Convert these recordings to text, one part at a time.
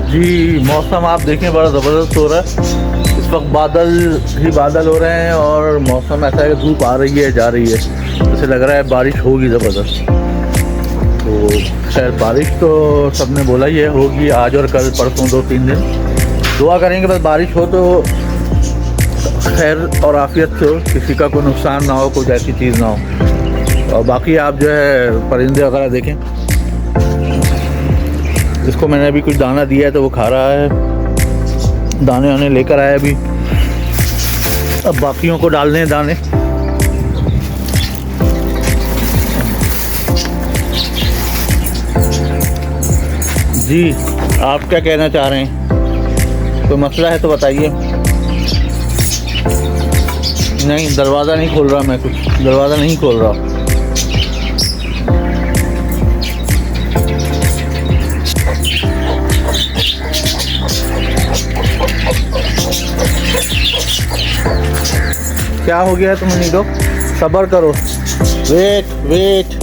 जी मौसम आप देखें बड़ा ज़बरदस्त हो रहा है। इस वक्त बादल ही बादल हो रहे हैं और मौसम ऐसा है कि धूप आ रही है जा रही है, जैसे लग रहा है बारिश होगी ज़बरदस्त। तो खैर बारिश तो सबने बोला ही है होगी आज और कल परसों 2-3 दिन। दुआ करेंगे बस बारिश हो तो खैर और आफियत से हो, किसी का कोई नुकसान ना हो, कुछ ऐसी चीज़ ना हो। और बाकी आप जो है परिंदे वगैरह देखें, इसको मैंने अभी कुछ दाना दिया है तो वो खा रहा है, दाने वाने लेकर आया अभी, अब बाकियों को डालने हैं दाने। जी आप क्या कहना चाह रहे हैं, कोई मसला है तो बताइए। नहीं दरवाज़ा नहीं खोल रहा मैं, कुछ दरवाज़ा नहीं खोल रहा। क्या हो गया तुम नीडो, सब्र करो, वेट वेट।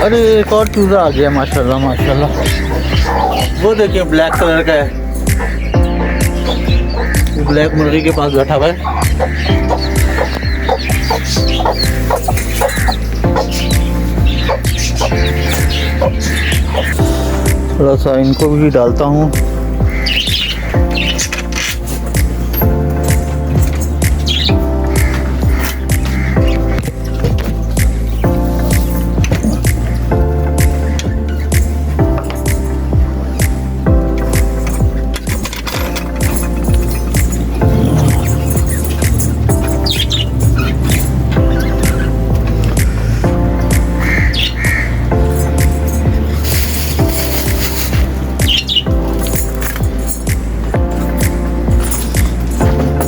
अरे एक और चूजा आ गया, माशाल्लाह माशाल्लाह। वो देखिए ब्लैक कलर का है, वो ब्लैक मुर्गी के पास बैठा हुआ है। थोड़ा सा इनको भी डालता हूँ।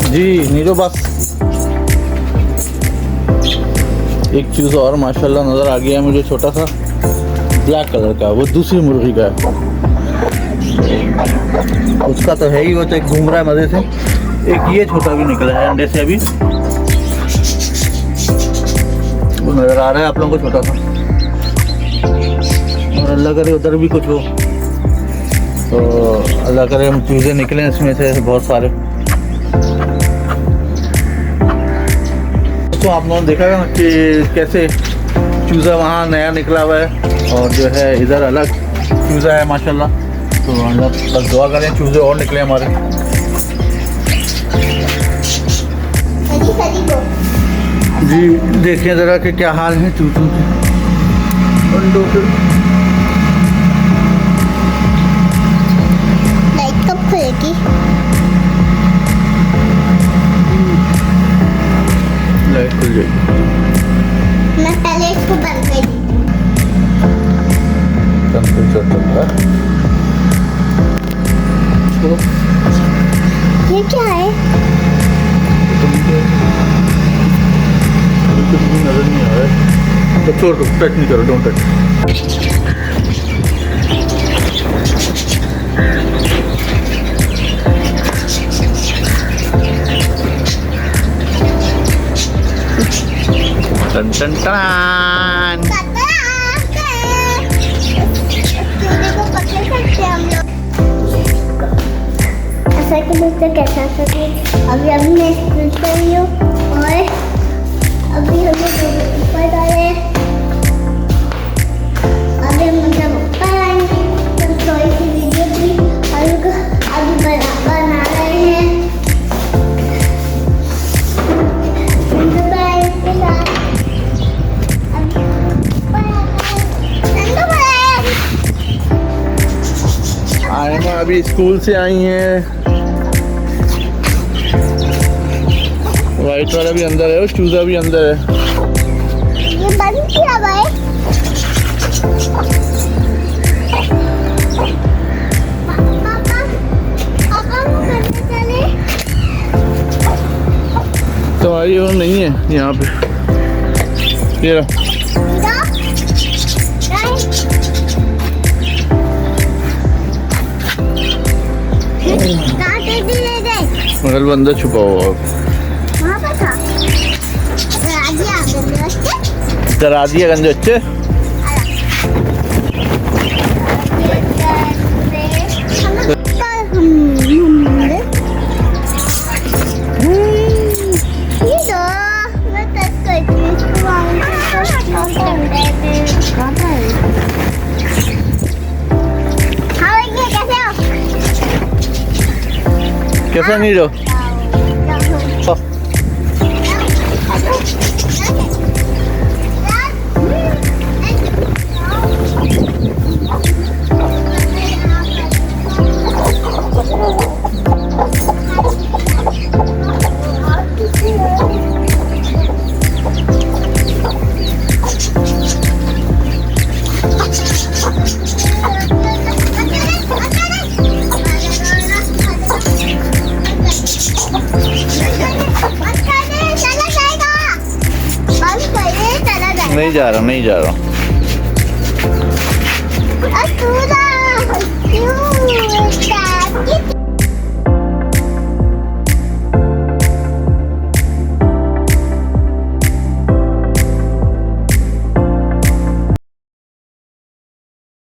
जी नीरो बस एक चीज़ और माशाल्लाह नज़र आ गया है मुझे, छोटा सा ब्लैक कलर का, वो दूसरी मुर्गी का है। उसका तो है ही, वो तो एक घूम रहा है मज़े से। एक ये छोटा भी निकला है अंडे से अभी, वो नज़र आ रहा है आप लोगों को छोटा सा। और अल्लाह करे उधर भी कुछ हो तो अल्लाह करे हम चूज़े निकले इसमें से बहुत सारे। तो आप लोगों ने देखा ना कि कैसे चूज़ा वहाँ नया निकला हुआ है और जो है इधर अलग चूज़ा है माशाल्लाह। तो अल्लाह बस दुआ करें चूज़े और निकले हमारे। जी देखिए ज़रा कि क्या हाल है चूज़ों के। लाइट कब खुलेगी? लाइट खुल जाएगी। मैं पहले इसको बंद कर दी। टेम्परेचर चल रहा है। ये क्या है? नजर नहीं आ रहा है तो छोड़ दो, टच नहीं करो, डोंट टच। टन टन टन। ऐसा कि मुझसे कैसा सके। अभी मैं स्कूल से आई हूँ और अभी हमें ऊपर डाले। अभी हम मतलब ऊपर आएंगे तो थोड़ी सी वीडियो भी और अभी बना रहे हैं। अभी स्कूल से आई हैं। वाइट वाला भी अंदर है और चूजा भी अंदर है। ये बंद किया भाई। तुम्हारी वो नहीं है यहाँ पे। ये रहा। मगर वो अंदर छुपा हुआ डरा दिया गंदे बच्चे। कैसा नहीं रहो नहीं जा रहा, नहीं जा रहा।